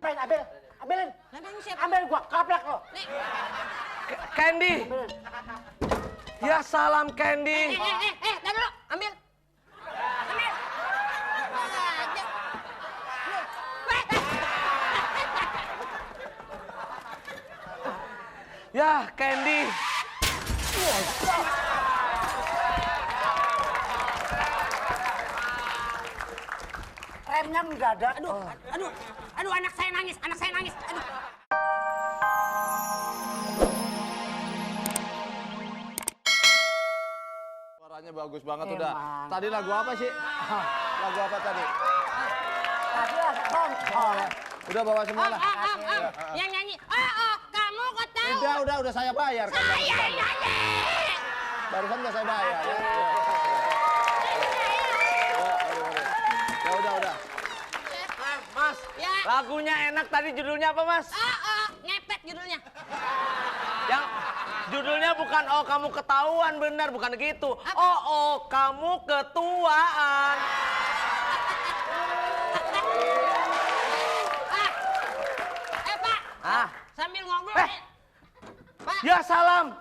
Ngapain ambil? Ambilin. Nandang siapa? Ambil gua kaplak lo. Nih. Candy. Ambilin. Ya salam Candy. Tar dulu, ambil. Ambil. Aja. Ya Candy. Remnya nggak ada. Aduh, anak saya nangis, aduh. Suaranya bagus banget udah. Emang. Tadi lagu apa sih? Lagu apa tadi? Tadi lah bongkol. Udah bawa semua lah. Yang nyanyi, kamu kok tahu? Udah saya bayar kan. Saya yang nyanyi. Barusan udah saya bayar. Ya udah. Mas, Ya. lagunya enak tadi judulnya apa Mas? Ngepet judulnya. Yang judulnya bukan oh kamu ketahuan benar, bukan gitu. Oh kamu ketuaan. Pak. Sambil ngobrol. Pak. Ya salam.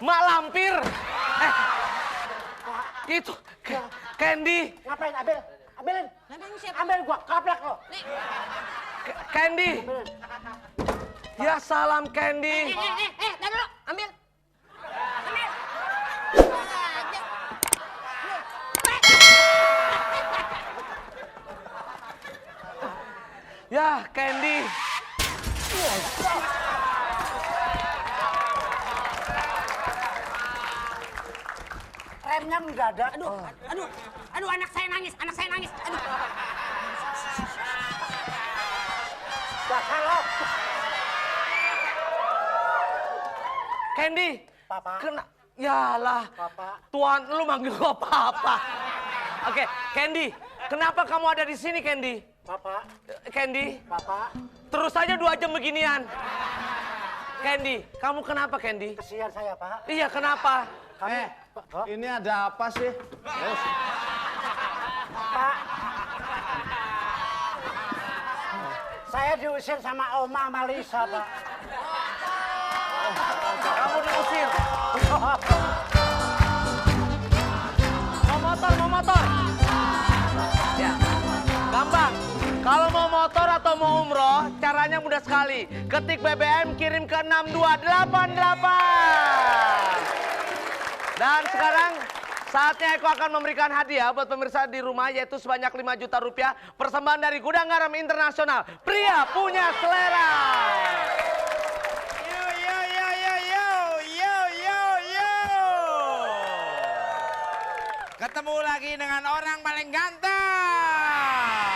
Mak Lampir. Itu Candy. Ngapain ambil? Ambilin. Nandang siapa? Ambil gua kaplak lo. Nih. Candy. Ambilin. Ya salam Candy. Tar dulu, ambil. Ambil. Aja. Ya Candy. Remnya nggak ada. Aduh, anak saya nangis, aduh. Dasar lo. Candy. Papa. Yalah. Papa. Tuan lu manggil gua papa. Oke, Candy. Kenapa kamu ada di sini Candy? Papa. Candy. Papa. Terus aja 2 jam beginian. Candy, kamu kenapa Candy? Kesian saya, Pak. Iya kenapa? Kamu, Pak. Ini ada apa sih? Pak. Saya diusir sama Oma Malisa, Pak. Kamu diusir. Mau motor. Ya, gampang. Kalau mau motor atau mau umroh, caranya mudah sekali. Ketik BBM, kirim ke 6288. Dan sekarang saatnya Eko akan memberikan hadiah buat pemirsa di rumah, yaitu sebanyak 5 juta rupiah. Persembahan dari Gudang Garam Internasional. Pria punya selera. Ketemu lagi dengan orang paling ganteng.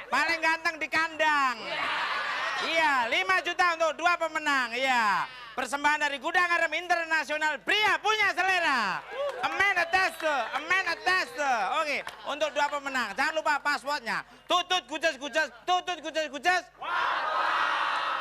Paling ganteng di kandang. Iya, 5 juta untuk 2 pemenang. Iya. Persembahan dari Gudang Garam Internasional, pria punya selera. A man attached. Oke, untuk 2 pemenang. Jangan lupa passwordnya. Tutut guces.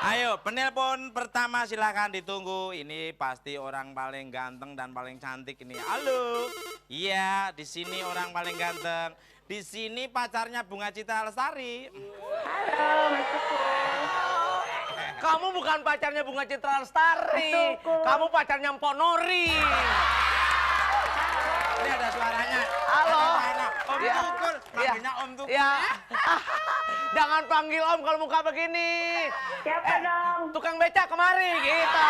Ayo, penelpon pertama silakan ditunggu. Ini pasti orang paling ganteng dan paling cantik ini. Halo. Iya, di sini orang paling ganteng. Di sini pacarnya Bunga Citra Lestari. Halo, Mas Tukul. Kamu bukan pacarnya Bunga Citra Lestari. Kamu pacarnya Mpok Nori. Ini ada suaranya. Halo. Ada Om Ya. Tukul. Manggilnya Om Tukul. Ya. Jangan panggil Om kalau muka begini. Siapa dong? Tukang becak kemari gitu.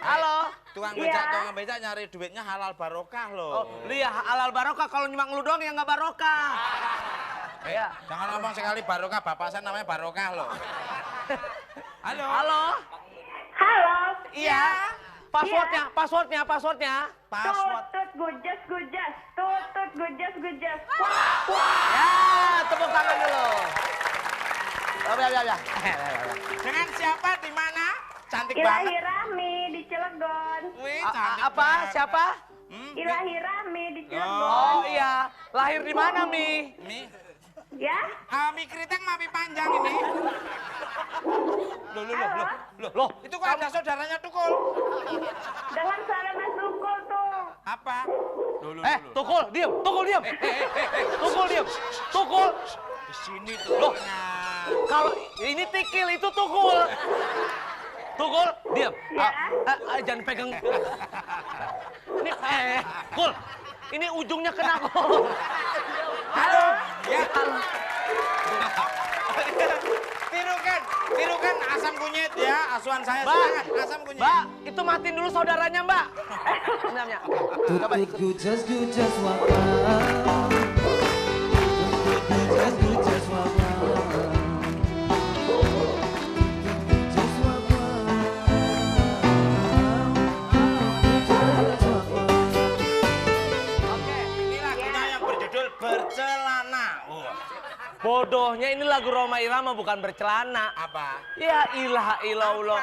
Halo. Tukang Iya. becak nyari duitnya halal barokah loh. Oh, lihat halal barokah, kalau nyumbang lu doang ya nggak barokah. Ya. Jangan ngomong sekali barokah, bapak saya namanya barokah loh. Halo. Halo. Halo. Iya. Passwordnya. Password. Tutut gujas. Tutut gujas. Ya, tepuk tangan dulu. Ya. Dengan siapa di mana? Cantik banget. Ilahi Rahmi di Cilegon. Wih, cantik Apa? banget. Siapa? Ilahi Rahmi di Cilegon. Oh iya. Lahir di mana, Mi? Mi, Ya? Mi keriting mami panjang ini. Loh, itu kok ada saudaranya Tukul? Dengan suara Mas Tukul tuh. Apa? Tukul, diam. Tukul, diam. Tukul, diam. Tukul. di sini Loh. tuh. Kalau ini tikil, itu tukul. Tukul, diam. Ya. Jangan pegang. Ini, Kul. Ini ujungnya kena kok. Halo. Ya. Halo. Tirukan asam kunyit ya, asuhan saya. Mbak, Silakan, asam kunyit. Mbak, itu matiin dulu saudaranya, Mbak. Sebenarnya. Coba ikut. Gujas wabah. Gujas wabah. Oke, ini lagunya yang berjudul Bercelana. Bodohnya ini lagu Rhoma Irama bukan bercelana. Apa? Ya ilaha illallah.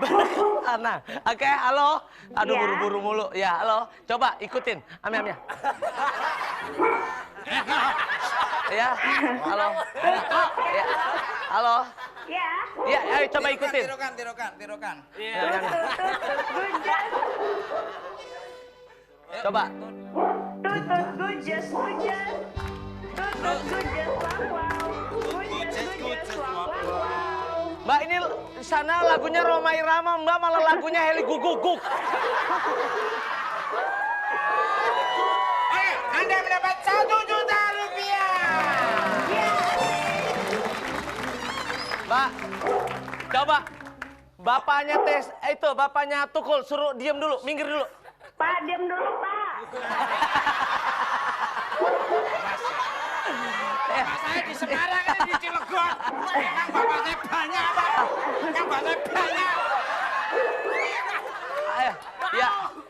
Bercelana. Oke, halo. Aduh, Ya. buru-buru mulu. Ya, halo. Coba ikutin. Amnya. Ya, halo. Ya, halo. Ya. Ya, ayo coba ikutin. Tirukan. Ya, ya. Gujas. Coba. Tutut gujas. Tutut gujas wow. Gujas wow. Mbak, ini sana lagunya Rhoma Irama, Mbak malah lagunya Heli Guguguk. Oke, Anda mendapat 1 juta rupiah. Mbak, coba. Bapaknya bapaknya Tukul, suruh diem dulu, minggir dulu. Pak, diam dulu, Pak. Saya di Semarang, ini di Cilegon. Yang bapak saya banyak, Pak. Yang bapak saya banyak. Ayo, ya,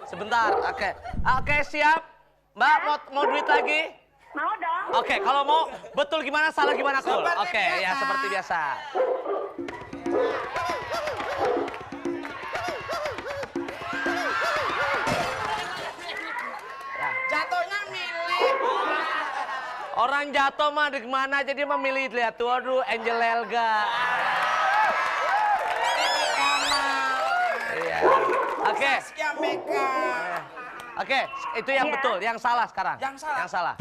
sebentar. Oke, siap. Mbak, mau duit lagi? Mau dong. Oke, kalau mau betul gimana, salah gimana, Kul? Seperti Oke, ya biasa. seperti biasa. Jatuhnya milih. Orang jatuh mah di mana aja dia memilih lihat tuh, aduh, Angel Elga. Iya. Oke. Saskia Meka. Oke, itu yang Iya. betul, yang salah sekarang. Yang salah. Yang salah.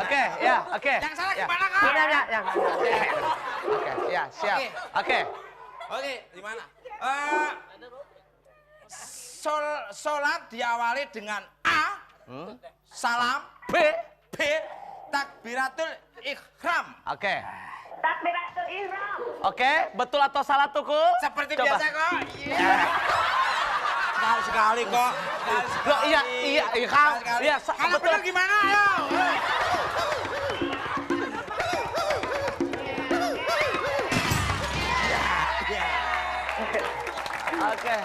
Oke, ya, oke. Yang salah ya. gimana, Kak? Ya. Oke, ya, siap. Oke. Oke. Oke, di mana? Sholat diawali dengan A, salam, B. B, takbiratul ikhram. Oke. Takbiratul ihram. Oke, betul atau salah Tukul? Seperti Coba. biasa kok. Iya. Sekali kok. Loh, iya, Kang. Iya, Kalau betul. betul gimana? Ayo. Oke.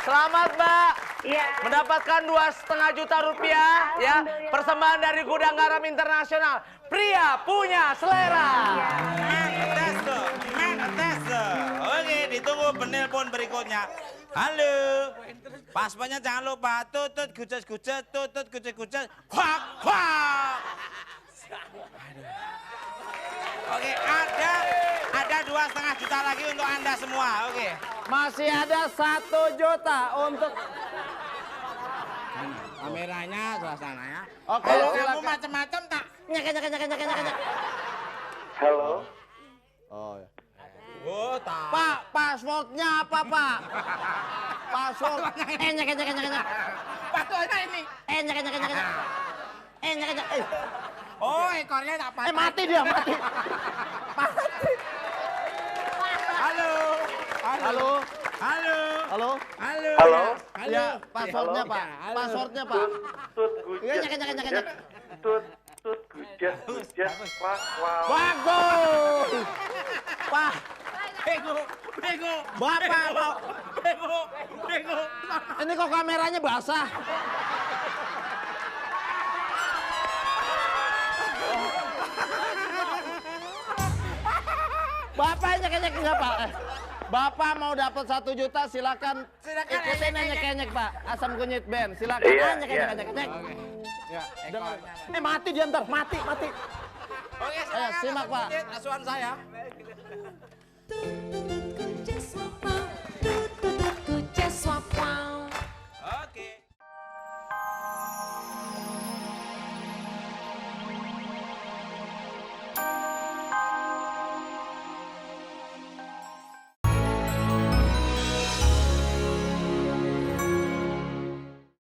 Selamat, Mbak. Iya. Mendapatkan 2,5 juta rupiah ya. Alhamdulillah. Persembahan dari Gudang Garam Internasional. Pria punya selera. Manteso. Oke, ditunggu penelpon berikutnya. Halo. Paspanya jangan lupa tutut guces. Kuak. Oke, ada 2,5 juta lagi untuk Anda semua. Oke. Masih ada 1 juta untuk... Kameranya, suasananya. Oke, Kalau kamu silakan. macam-macam tak? Nyek. Halo. Oh, ya. Oh, tak. Pak, passwordnya apa, Pak? Password. Nyek. Pasalnya ini. Nyek. Oh, ekornya tak apa. Mati dia, mati. Halo. Halo. Ya, passwordnya, Pak. Passwordnya, Pak. Nyek. Tut gujas wow. Bagus. Pak, Bego. Bapak, Pak. Bego. Ini kok kameranya basah? Bapak nyek enggak, Pak? Bapak mau dapat 1 juta, silakan ikutin nyek Pak. Asam kunyit band, silakan. Iya, Nyek. Ya, Ekornya. mati dia ntar, mati. Oke, Ayo, simak, Pak. Asuhan saya.